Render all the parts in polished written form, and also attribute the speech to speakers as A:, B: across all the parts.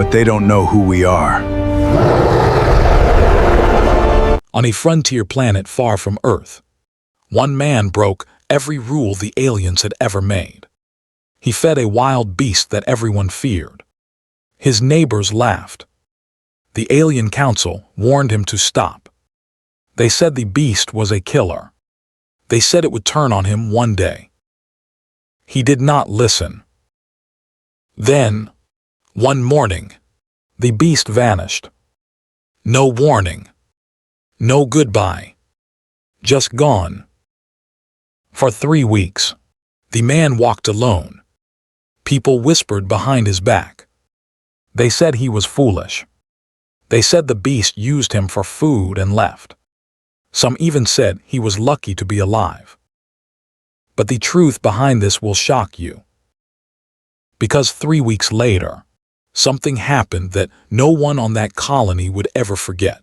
A: but they don't know who we are.
B: On a frontier planet far from Earth, one man broke every rule the aliens had ever made. He fed a wild beast that everyone feared. His neighbors laughed. The alien council warned him to stop. They said the beast was a killer. They said it would turn on him one day. He did not listen. Then, one morning, the beast vanished. No warning. No goodbye. Just gone. For 3 weeks, the man walked alone. People whispered behind his back. They said he was foolish. They said the beast used him for food and left. Some even said he was lucky to be alive. But the truth behind this will shock you. Because 3 weeks later, something happened that no one on that colony would ever forget.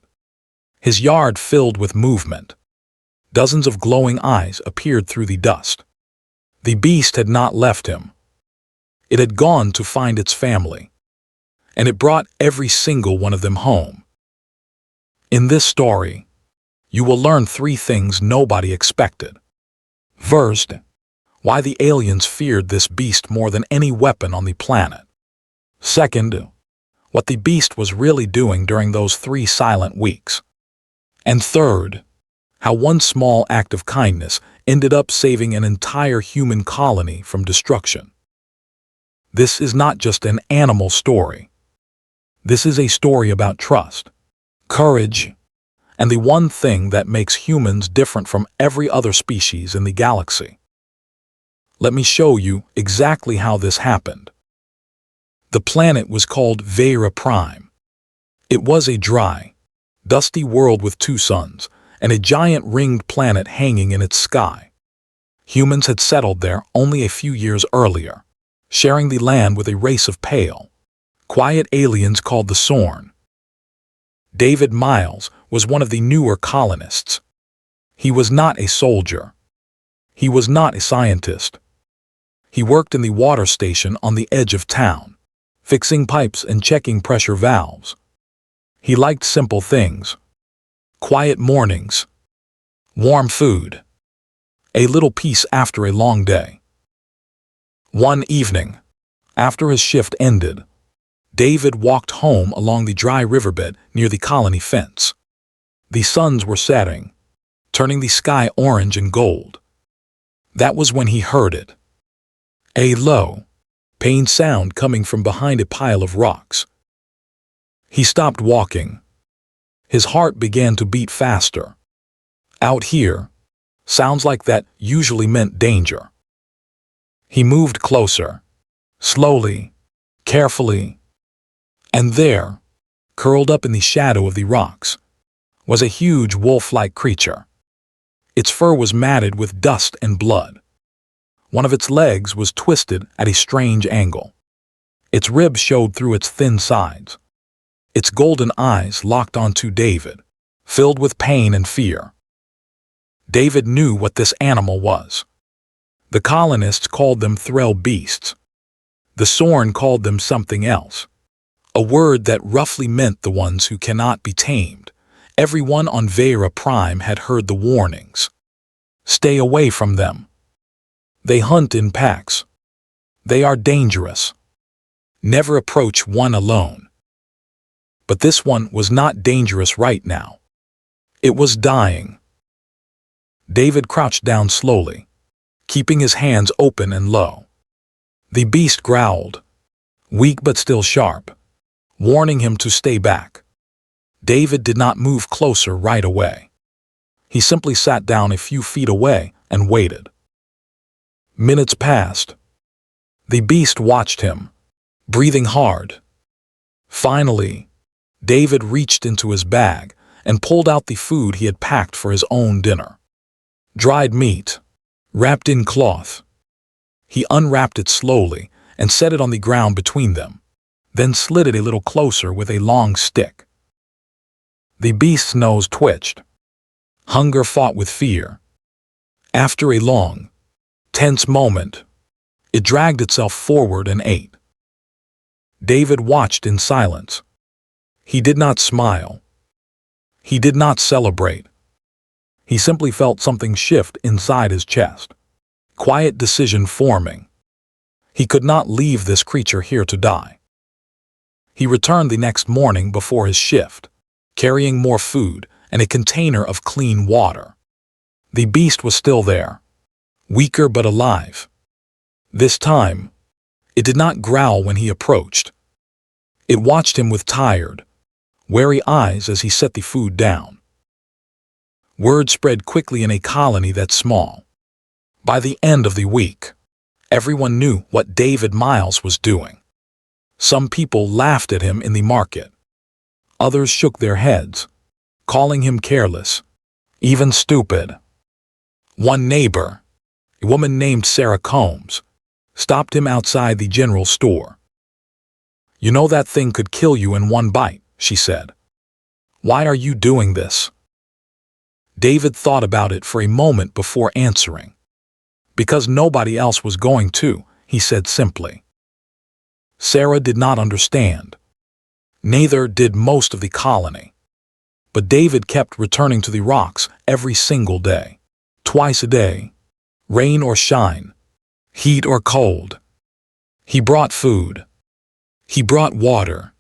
B: His yard filled with movement. Dozens of glowing eyes appeared through the dust. The beast had not left him. It had gone to find its family, and it brought every single one of them home. In this story, you will learn 3 things nobody expected. First, why the aliens feared this beast more than any weapon on the planet. Second, what the beast was really doing during those 3 silent weeks. And third, how one small act of kindness ended up saving an entire human colony from destruction. This is not just an animal story. This is a story about trust, courage, and the one thing that makes humans different from every other species in the galaxy. Let me show you exactly how this happened. The planet was called Vera Prime. It was a dry, dusty world with 2 suns, and a giant ringed planet hanging in its sky. Humans had settled there only a few years earlier, sharing the land with a race of pale, quiet aliens called the Sorn. David Miles was one of the newer colonists. He was not a soldier. He was not a scientist. He worked in the water station on the edge of town, fixing pipes and checking pressure valves. He liked simple things: quiet mornings, warm food, a little peace after a long day. One evening, after his shift ended, David walked home along the dry riverbed near the colony fence. The suns were setting, turning the sky orange and gold. That was when he heard it. A low, pained sound coming from behind a pile of rocks. He stopped walking. His heart began to beat faster. Out here, sounds like that usually meant danger. He moved closer, slowly, carefully, and there, curled up in the shadow of the rocks, was a huge wolf-like creature. Its fur was matted with dust and blood. One of its legs was twisted at a strange angle. Its ribs showed through its thin sides. Its golden eyes locked onto David, filled with pain and fear. David knew what this animal was. The colonists called them threll beasts. The Sorn called them something else, a word that roughly meant the ones who cannot be tamed. Everyone on Vera Prime had heard the warnings. Stay away from them. They hunt in packs. They are dangerous. Never approach one alone. But this one was not dangerous right now. It was dying. David crouched down slowly, keeping his hands open and low. The beast growled, weak but still sharp, warning him to stay back. David did not move closer right away. He simply sat down a few feet away and waited. Minutes passed. The beast watched him, breathing hard. Finally, David reached into his bag and pulled out the food he had packed for his own dinner. Dried meat, wrapped in cloth. He unwrapped it slowly and set it on the ground between them, then slid it a little closer with a long stick. The beast's nose twitched. Hunger fought with fear. After a long, tense moment, it dragged itself forward and ate. David watched in silence. He did not smile. He did not celebrate. He simply felt something shift inside his chest. Quiet decision forming. He could not leave this creature here to die. He returned the next morning before his shift, carrying more food and a container of clean water. The beast was still there, weaker but alive. This time, it did not growl when he approached. It watched him with tired, wary eyes as he set the food down. Word spread quickly in a colony that small. By the end of the week, everyone knew what David Miles was doing. Some people laughed at him in the market. Others shook their heads, calling him careless, even stupid. One neighbor, a woman named Sarah Combs, stopped him outside the general store. "You know that thing could kill you in one bite," she said. "Why are you doing this?" David thought about it for a moment before answering. "Because nobody else was going to," he said simply. Sarah did not understand. Neither did most of the colony. But David kept returning to the rocks every single day, twice a day, rain or shine, heat or cold. He brought food. He brought water.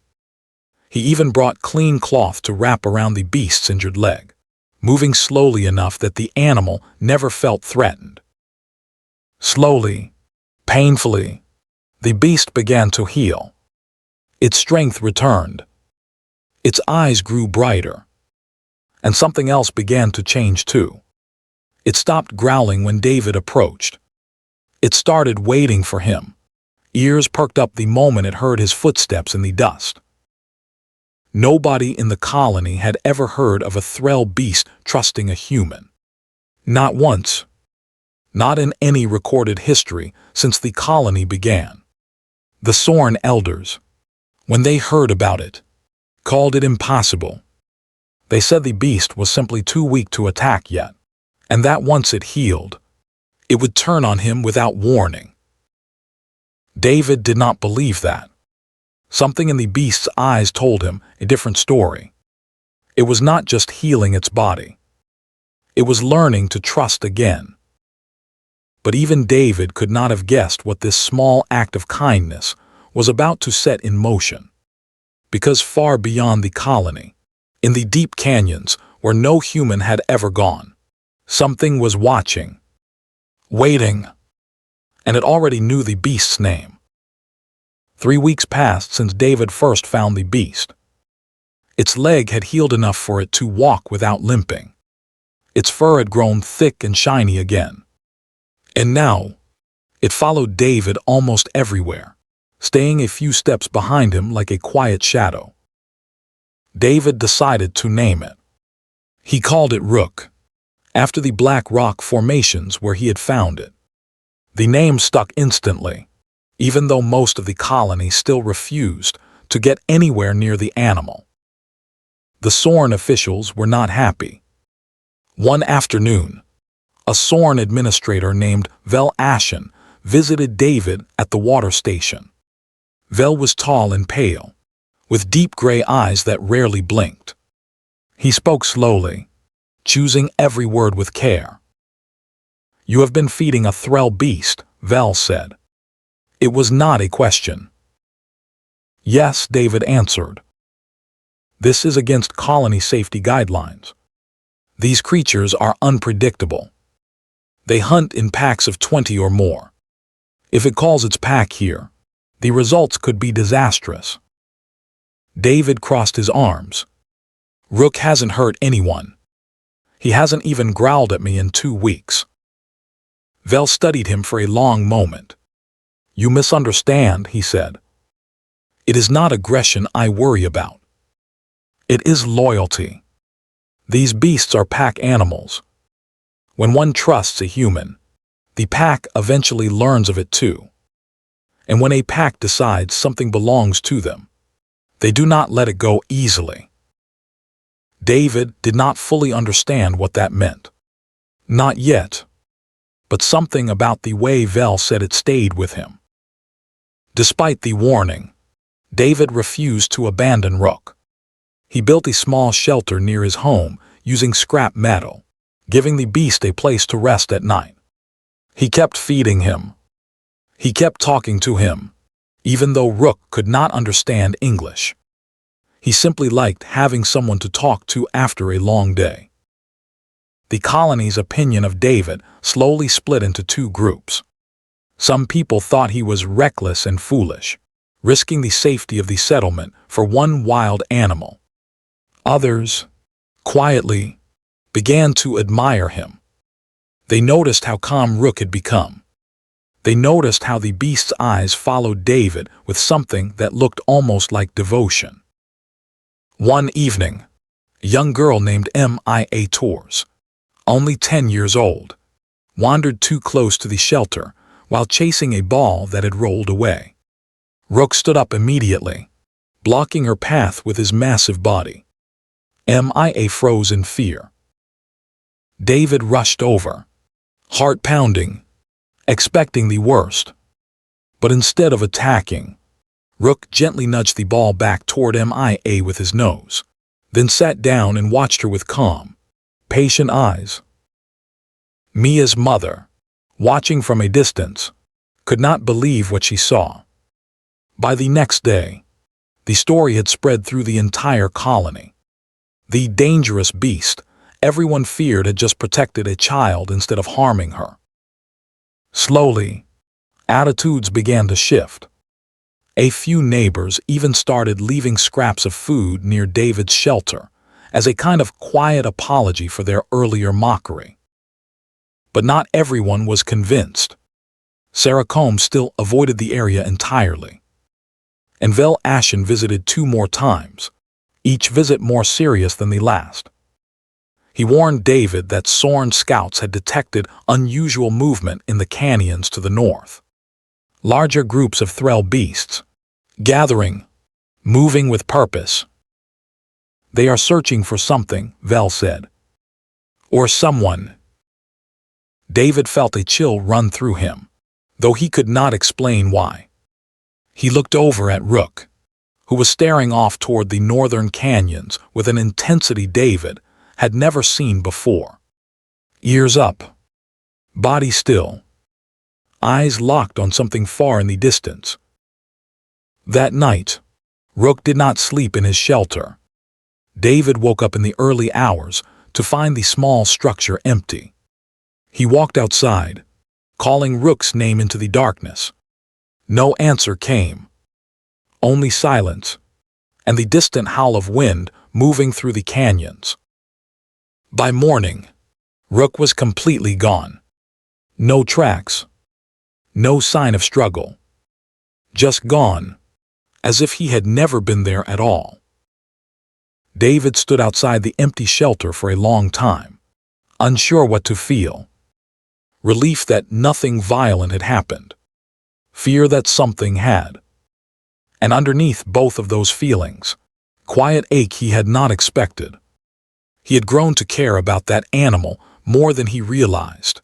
B: He even brought clean cloth to wrap around the beast's injured leg, moving slowly enough that the animal never felt threatened. Slowly, painfully, the beast began to heal. Its strength returned. Its eyes grew brighter. And something else began to change too. It stopped growling when David approached. It started waiting for him. Ears perked up the moment it heard his footsteps in the dust. Nobody in the colony had ever heard of a thrall beast trusting a human. Not once. Not in any recorded history since the colony began. The Sorn elders, when they heard about it, called it impossible. They said the beast was simply too weak to attack yet, and that once it healed, it would turn on him without warning. David did not believe that. Something in the beast's eyes told him a different story. It was not just healing its body. It was learning to trust again. But even David could not have guessed what this small act of kindness was about to set in motion. Because far beyond the colony, in the deep canyons where no human had ever gone, something was watching, waiting, and it already knew the beast's name. 3 weeks passed since David first found the beast. Its leg had healed enough for it to walk without limping. Its fur had grown thick and shiny again. And now, it followed David almost everywhere, staying a few steps behind him like a quiet shadow. David decided to name it. He called it Rook, after the black rock formations where he had found it. The name stuck instantly, even though most of the colony still refused to get anywhere near the animal. The Sorn officials were not happy. One afternoon, a Sorn administrator named Vel Ashen visited David at the water station. Vel was tall and pale, with deep gray eyes that rarely blinked. He spoke slowly, choosing every word with care. "You have been feeding a thrall beast," Vel said. It was not a question. "Yes," David answered. "This is against colony safety guidelines. These creatures are unpredictable. They hunt in packs of 20 or more. If it calls its pack here, the results could be disastrous." David crossed his arms. "Rook hasn't hurt anyone. He hasn't even growled at me in 2 weeks." Vel studied him for a long moment. "You misunderstand," he said. "It is not aggression I worry about. It is loyalty. These beasts are pack animals. When one trusts a human, the pack eventually learns of it too. And when a pack decides something belongs to them, they do not let it go easily." David did not fully understand what that meant. Not yet. But something about the way Vel said it stayed with him. Despite the warning, David refused to abandon Rook. He built a small shelter near his home using scrap metal, giving the beast a place to rest at night. He kept feeding him. He kept talking to him, even though Rook could not understand English. He simply liked having someone to talk to after a long day. The colony's opinion of David slowly split into two groups. Some people thought he was reckless and foolish, risking the safety of the settlement for one wild animal. Others, quietly, began to admire him. They noticed how calm Rook had become. They noticed how the beast's eyes followed David with something that looked almost like devotion. One evening, a young girl named Mia Tours, only 10 years old, wandered too close to the shelter while chasing a ball that had rolled away. Rook stood up immediately, blocking her path with his massive body. Mia froze in fear. David rushed over, heart pounding, expecting the worst. But instead of attacking, Rook gently nudged the ball back toward Mia with his nose, then sat down and watched her with calm, patient eyes. Mia's mother, watching from a distance, could not believe what she saw. By the next day, the story had spread through the entire colony. The dangerous beast everyone feared had just protected a child instead of harming her. Slowly, attitudes began to shift. A few neighbors even started leaving scraps of food near David's shelter as a kind of quiet apology for their earlier mockery. But not everyone was convinced. Sarah Combs still avoided the area entirely. And Vel Ashen visited 2 more times, each visit more serious than the last. He warned David that Sorn scouts had detected unusual movement in the canyons to the north. Larger groups of thrall beasts, gathering, moving with purpose. They are searching for something, Vel said. Or someone. David felt a chill run through him, though he could not explain why. He looked over at Rook, who was staring off toward the northern canyons with an intensity David had never seen before. Ears up, body still, eyes locked on something far in the distance. That night, Rook did not sleep in his shelter. David woke up in the early hours to find the small structure empty. He walked outside, calling Rook's name into the darkness. No answer came. Only silence, and the distant howl of wind moving through the canyons. By morning, Rook was completely gone. No tracks. No sign of struggle. Just gone, as if he had never been there at all. David stood outside the empty shelter for a long time, unsure what to feel. Relief that nothing violent had happened. Fear that something had. And underneath both of those feelings, quiet ache he had not expected. He had grown to care about that animal more than he realized.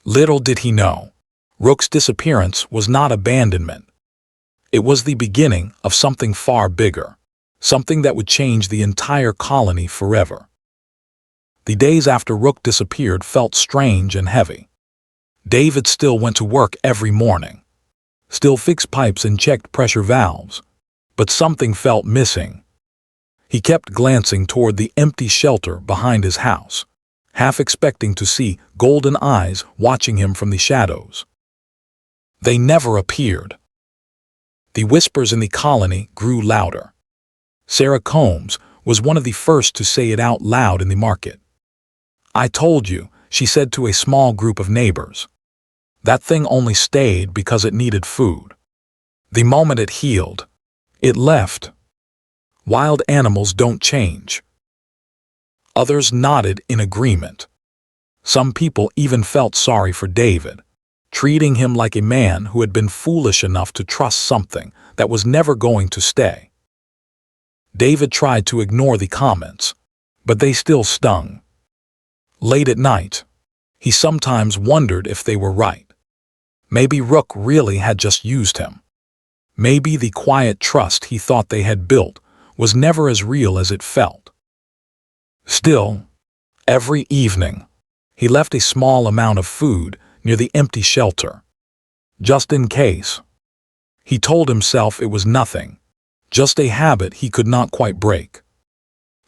B: Little did he know, Rook's disappearance was not abandonment. It was the beginning of something far bigger, something that would change the entire colony forever. The days after Rook disappeared felt strange and heavy. David still went to work every morning, still fixed pipes and checked pressure valves, but something felt missing. He kept glancing toward the empty shelter behind his house, half expecting to see golden eyes watching him from the shadows. They never appeared. The whispers in the colony grew louder. Sarah Combs was one of the first to say it out loud in the market. "I told you," she said to a small group of neighbors. "That thing only stayed because it needed food. The moment it healed, it left. Wild animals don't change." Others nodded in agreement. Some people even felt sorry for David, treating him like a man who had been foolish enough to trust something that was never going to stay. David tried to ignore the comments, but they still stung. Late at night, he sometimes wondered if they were right. Maybe Rook really had just used him. Maybe the quiet trust he thought they had built was never as real as it felt. Still, every evening, he left a small amount of food near the empty shelter, just in case. He told himself it was nothing, just a habit he could not quite break.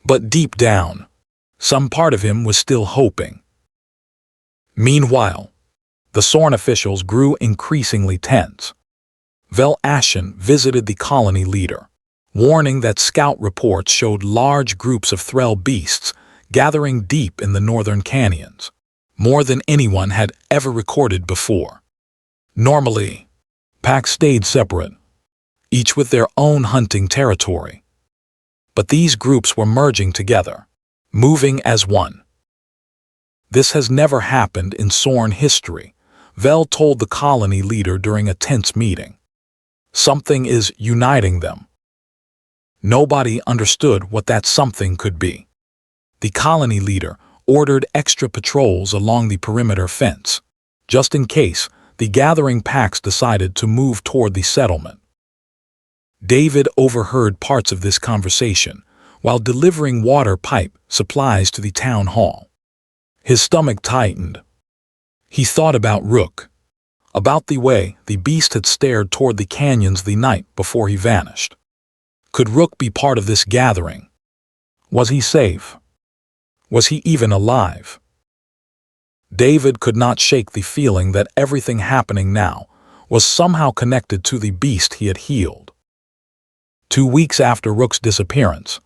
B: But deep down, some part of him was still hoping. Meanwhile, the Sorn officials grew increasingly tense. Vel Ashen visited the colony leader, warning that scout reports showed large groups of thrall beasts gathering deep in the northern canyons, more than anyone had ever recorded before. Normally, packs stayed separate, each with their own hunting territory. But these groups were merging together, moving as one. This has never happened in Sorn history, Vel told the colony leader during a tense meeting. Something is uniting them. Nobody understood what that something could be. The colony leader ordered extra patrols along the perimeter fence, just in case the gathering packs decided to move toward the settlement. David overheard parts of this conversation while delivering water pipe supplies to the town hall. His stomach tightened. He thought about Rook, about the way the beast had stared toward the canyons the night before he vanished. Could Rook be part of this gathering? Was he safe? Was he even alive? David could not shake the feeling that everything happening now was somehow connected to the beast he had healed. 2 weeks after Rook's disappearance,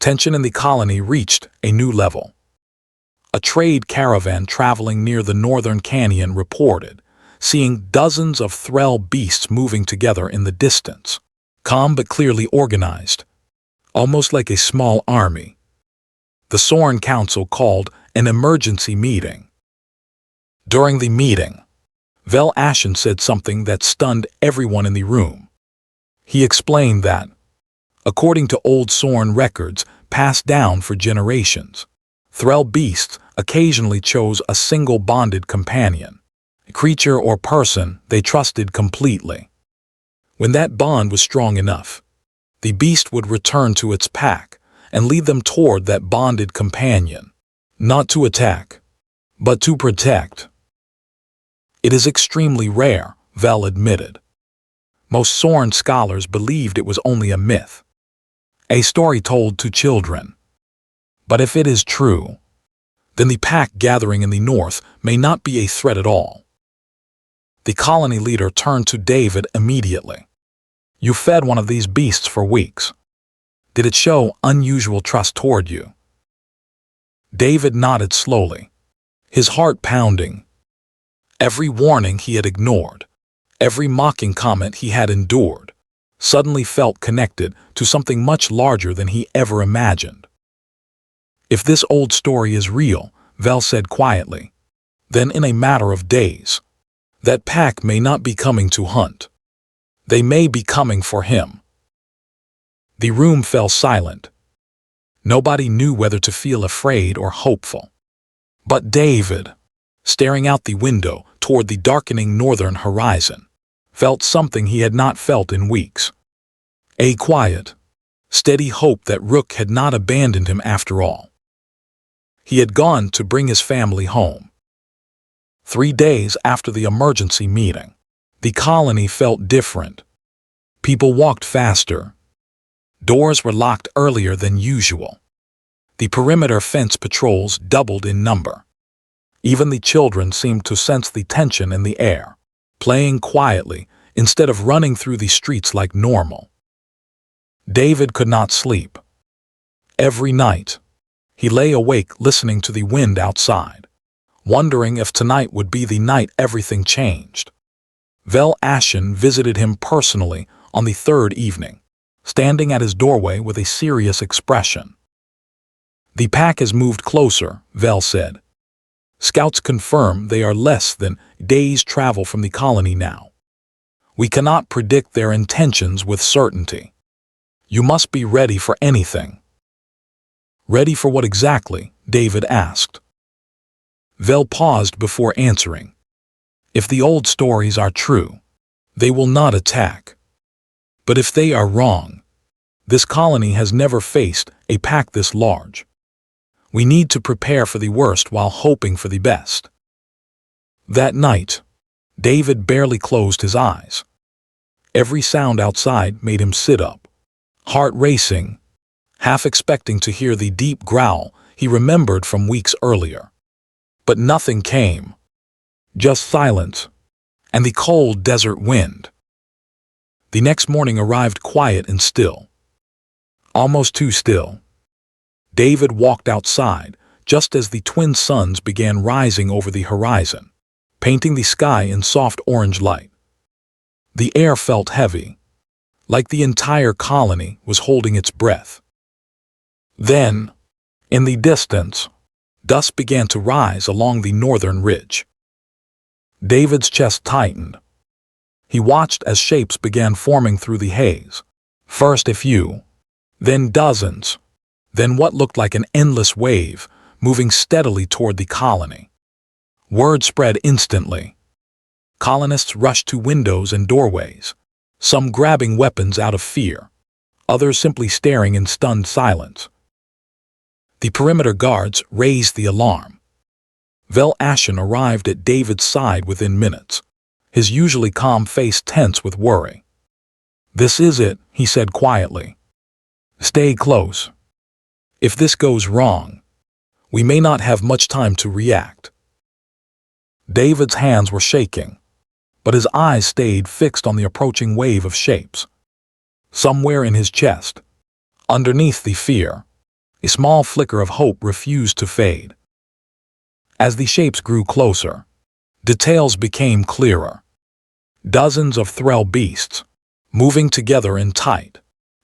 B: tension in the colony reached a new level. A trade caravan traveling near the northern canyon reported seeing dozens of thrall beasts moving together in the distance, calm but clearly organized, almost like a small army. The Sorn Council called an emergency meeting. During the meeting, Vel Ashen said something that stunned everyone in the room. He explained that, according to old Sorn records passed down for generations, thrall beasts occasionally chose a single bonded companion, a creature or person they trusted completely. When that bond was strong enough, the beast would return to its pack and lead them toward that bonded companion, not to attack, but to protect. It is extremely rare, Vel admitted. Most Sorn scholars believed it was only a myth, a story told to children. But if it is true, then the pack gathering in the north may not be a threat at all. The colony leader turned to David immediately. You fed one of these beasts for weeks. Did it show unusual trust toward you? David nodded slowly, his heart pounding. Every warning he had ignored, every mocking comment he had endured, suddenly felt connected to something much larger than he ever imagined. If this old story is real, Vel said quietly, then in a matter of days, that pack may not be coming to hunt. They may be coming for him. The room fell silent. Nobody knew whether to feel afraid or hopeful. But David, staring out the window toward the darkening northern horizon, felt something he had not felt in weeks. A quiet, steady hope that Rook had not abandoned him after all. He had gone to bring his family home. 3 days after the emergency meeting, the colony felt different. People walked faster. Doors were locked earlier than usual. The perimeter fence patrols doubled in number. Even the children seemed to sense the tension in the air, playing quietly instead of running through the streets like normal. David could not sleep. Every night, he lay awake listening to the wind outside, wondering if tonight would be the night everything changed. Vel Ashen visited him personally on the 3rd evening, standing at his doorway with a serious expression. The pack has moved closer, Vel said. Scouts confirm they are less than days' travel from the colony now. We cannot predict their intentions with certainty. You must be ready for anything. Ready for what exactly? David asked. Vel paused before answering. If the old stories are true, they will not attack. But if they are wrong, this colony has never faced a pack this large. We need to prepare for the worst while hoping for the best. That night, David barely closed his eyes. Every sound outside made him sit up, heart racing, half expecting to hear the deep growl he remembered from weeks earlier. But nothing came, just silence and the cold desert wind. The next morning arrived quiet and still, almost too still. David walked outside just as the twin suns began rising over the horizon, painting the sky in soft orange light. The air felt heavy, like the entire colony was holding its breath. Then, in the distance, dust began to rise along the northern ridge. David's chest tightened. He watched as shapes began forming through the haze. First a few, then dozens, then what looked like an endless wave moving steadily toward the colony. Word spread instantly. Colonists rushed to windows and doorways, some grabbing weapons out of fear, others simply staring in stunned silence. The perimeter guards raised the alarm. Vel Ashen arrived at David's side within minutes, his usually calm face tense with worry. "This is it," he said quietly. "Stay close. If this goes wrong, we may not have much time to react." David's hands were shaking, but his eyes stayed fixed on the approaching wave of shapes. Somewhere in his chest, underneath the fear, a small flicker of hope refused to fade. As the shapes grew closer, details became clearer. Dozens of thrall beasts, moving together in tight,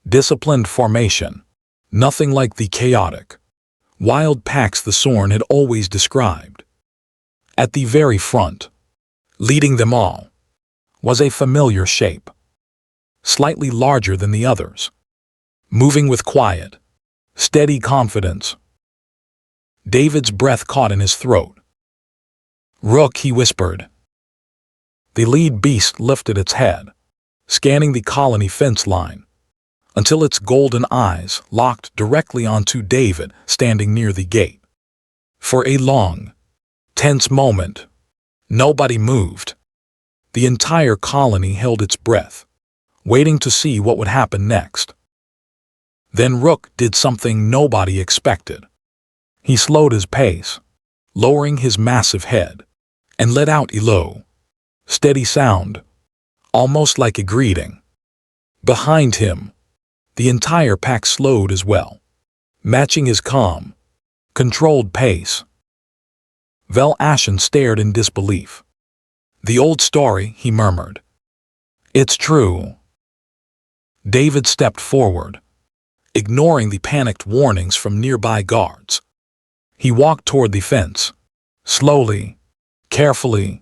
B: disciplined formation, nothing like the chaotic, wild packs the Sorn had always described. At the very front, leading them all, was a familiar shape, slightly larger than the others, moving with quiet, steady confidence. David's breath caught in his throat. "Rook," he whispered. The lead beast lifted its head, scanning the colony fence line, until its golden eyes locked directly onto David standing near the gate. For a long, tense moment, nobody moved. The entire colony held its breath, waiting to see what would happen next. Then Rook did something nobody expected. He slowed his pace, lowering his massive head, and let out a low, steady sound, almost like a greeting. Behind him, the entire pack slowed as well, matching his calm, controlled pace. Vel Ashen stared in disbelief. "The old story," he murmured. "It's true." David stepped forward, ignoring the panicked warnings from nearby guards. He walked toward the fence, slowly, carefully,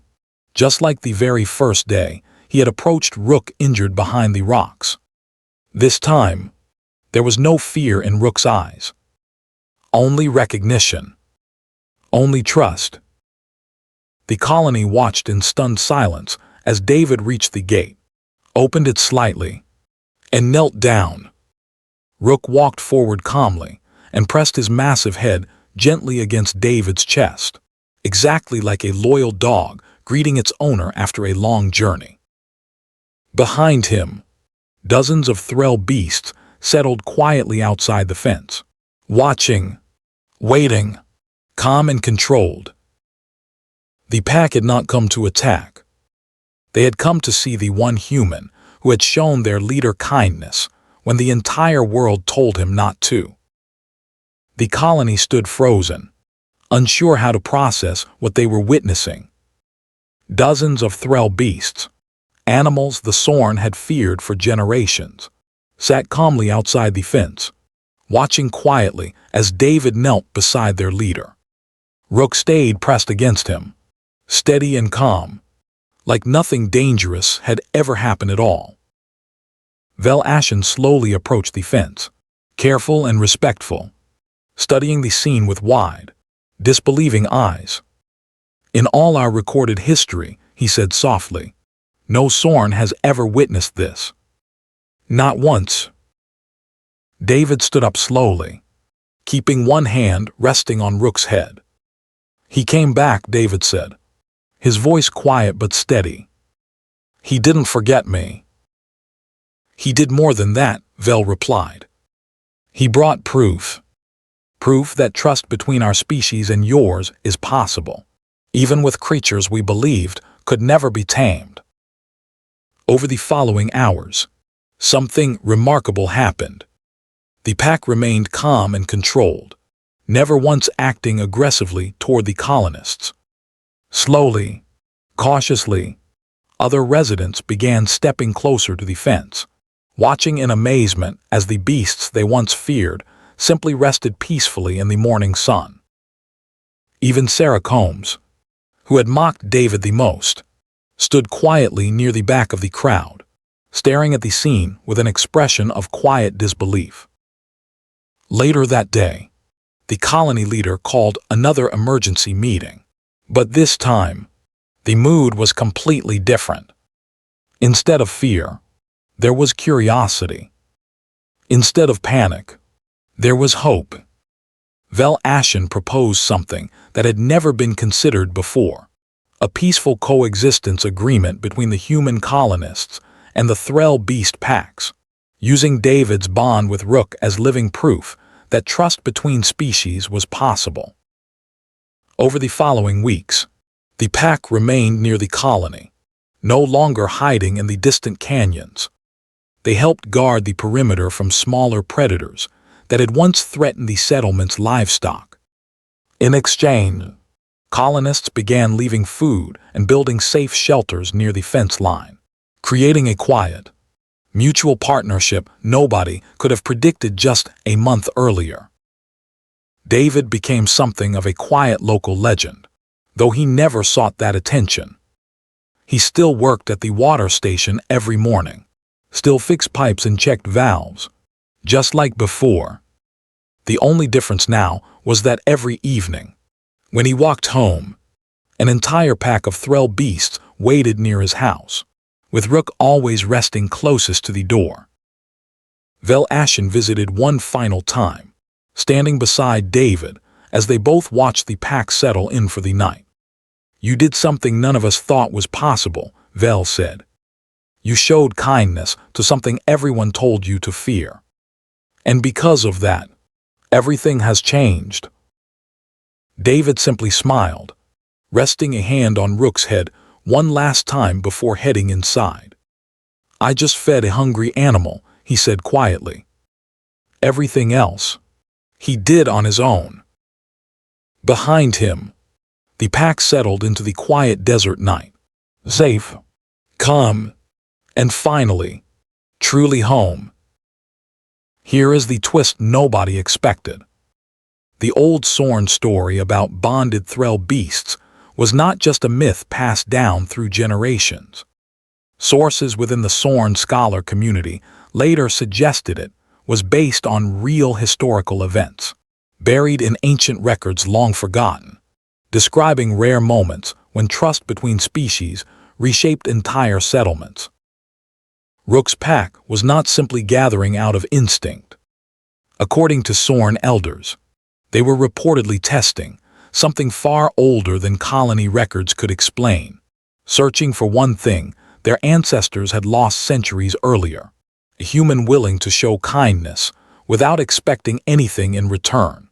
B: just like the very first day he had approached Rook injured behind the rocks. This time, there was no fear in Rook's eyes. Only recognition. Only trust. The colony watched in stunned silence as David reached the gate, opened it slightly, and knelt down. Rook walked forward calmly and pressed his massive head gently against David's chest, exactly like a loyal dog greeting its owner after a long journey. Behind him, dozens of thrall beasts settled quietly outside the fence, watching, waiting, calm and controlled. The pack had not come to attack. They had come to see the one human who had shown their leader kindness when the entire world told him not to. The colony stood frozen, unsure how to process what they were witnessing. Dozens of thrall beasts, animals the Sorn had feared for generations, sat calmly outside the fence, watching quietly as David knelt beside their leader. Rook stayed pressed against him, steady and calm, like nothing dangerous had ever happened at all. Vel Ashen slowly approached the fence, careful and respectful, studying the scene with wide, disbelieving eyes. "In all our recorded history," he said softly, "no Sorn has ever witnessed this." Not once. David stood up slowly, keeping one hand resting on Rook's head. He came back, David said, his voice quiet but steady. He didn't forget me. He did more than that, Vel replied. He brought proof. Proof that trust between our species and yours is possible, even with creatures we believed could never be tamed. Over the following hours, something remarkable happened. The pack remained calm and controlled, never once acting aggressively toward the colonists. Slowly, cautiously, other residents began stepping closer to the fence, watching in amazement as the beasts they once feared simply rested peacefully in the morning sun. Even Sarah Combs, who had mocked David the most, stood quietly near the back of the crowd, staring at the scene with an expression of quiet disbelief. Later that day, the colony leader called another emergency meeting, but this time, the mood was completely different. Instead of fear, there was curiosity. Instead of panic, there was hope. Vel Ashen proposed something that had never been considered before, a peaceful coexistence agreement between the human colonists and the Threll beast packs, using David's bond with Rook as living proof that trust between species was possible. Over the following weeks, the pack remained near the colony, no longer hiding in the distant canyons. They helped guard the perimeter from smaller predators that had once threatened the settlement's livestock. In exchange, colonists began leaving food and building safe shelters near the fence line, creating a quiet, mutual partnership nobody could have predicted just a month earlier. David became something of a quiet local legend, though he never sought that attention. He still worked at the water station every morning, still fixed pipes and checked valves, just like before. The only difference now was that every evening, when he walked home, an entire pack of Threll beasts waited near his house, with Rook always resting closest to the door. Vel Ashen visited one final time, standing beside David as they both watched the pack settle in for the night. "You did something none of us thought was possible," Vel said. "You showed kindness to something everyone told you to fear. And because of that, everything has changed." David simply smiled, resting a hand on Rook's head one last time before heading inside. "I just fed a hungry animal," he said quietly. Everything else, he did on his own. Behind him, the pack settled into the quiet desert night, safe, calm, and finally, truly home. Here is the twist nobody expected. The old Sorn story about bonded Threll beasts was not just a myth passed down through generations. Sources within the Sorn scholar community later suggested it was based on real historical events, buried in ancient records long forgotten, describing rare moments when trust between species reshaped entire settlements. Rook's pack was not simply gathering out of instinct. According to Sorn elders, they were reportedly testing something far older than colony records could explain, searching for one thing their ancestors had lost centuries earlier: a human willing to show kindness without expecting anything in return.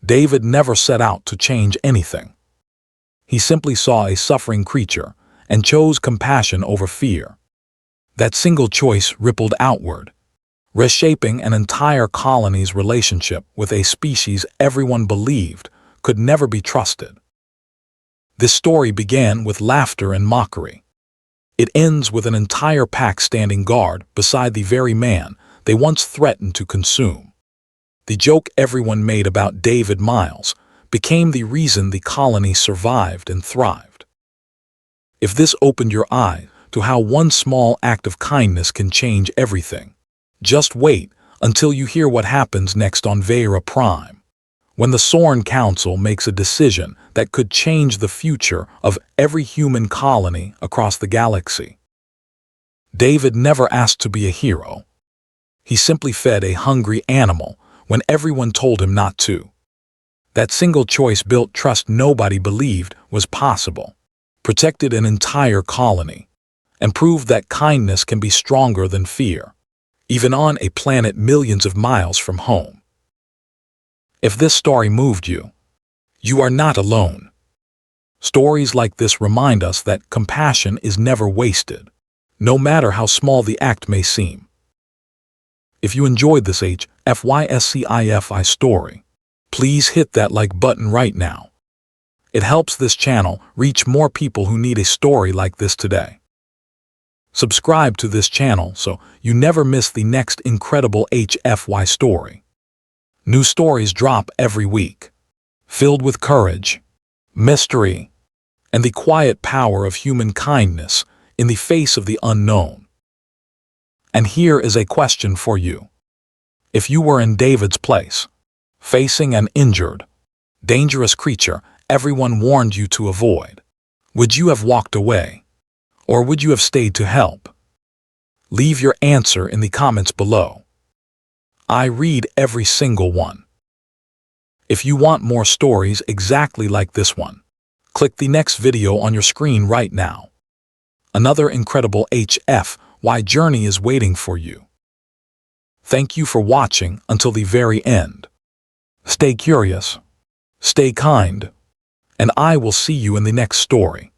B: David never set out to change anything. He simply saw a suffering creature and chose compassion over fear. That single choice rippled outward, reshaping an entire colony's relationship with a species everyone believed could never be trusted. This story began with laughter and mockery. It ends with an entire pack standing guard beside the very man they once threatened to consume. The joke everyone made about David Miles became the reason the colony survived and thrived. If this opened your eye to how one small act of kindness can change everything, just wait until you hear what happens next on Vera Prime, when the Sorn Council makes a decision that could change the future of every human colony across the galaxy. David never asked to be a hero. He simply fed a hungry animal when everyone told him not to. That single choice built trust nobody believed was possible, protected an entire colony, and proved that kindness can be stronger than fear, even on a planet millions of miles from home. If this story moved you, you are not alone. Stories like this remind us that compassion is never wasted, no matter how small the act may seem. If you enjoyed this HFY Sci story, please hit that like button right now. It helps this channel reach more people who need a story like this today. Subscribe to this channel so you never miss the next incredible HFY story. New stories drop every week, filled with courage, mystery, and the quiet power of human kindness in the face of the unknown. And here is a question for you. If you were in David's place, facing an injured, dangerous creature everyone warned you to avoid, would you have walked away, or would you have stayed to help? Leave your answer in the comments below. I read every single one. If you want more stories exactly like this one, click the next video on your screen right now. Another incredible HFY journey is waiting for you. Thank you for watching until the very end. Stay curious, stay kind, and I will see you in the next story.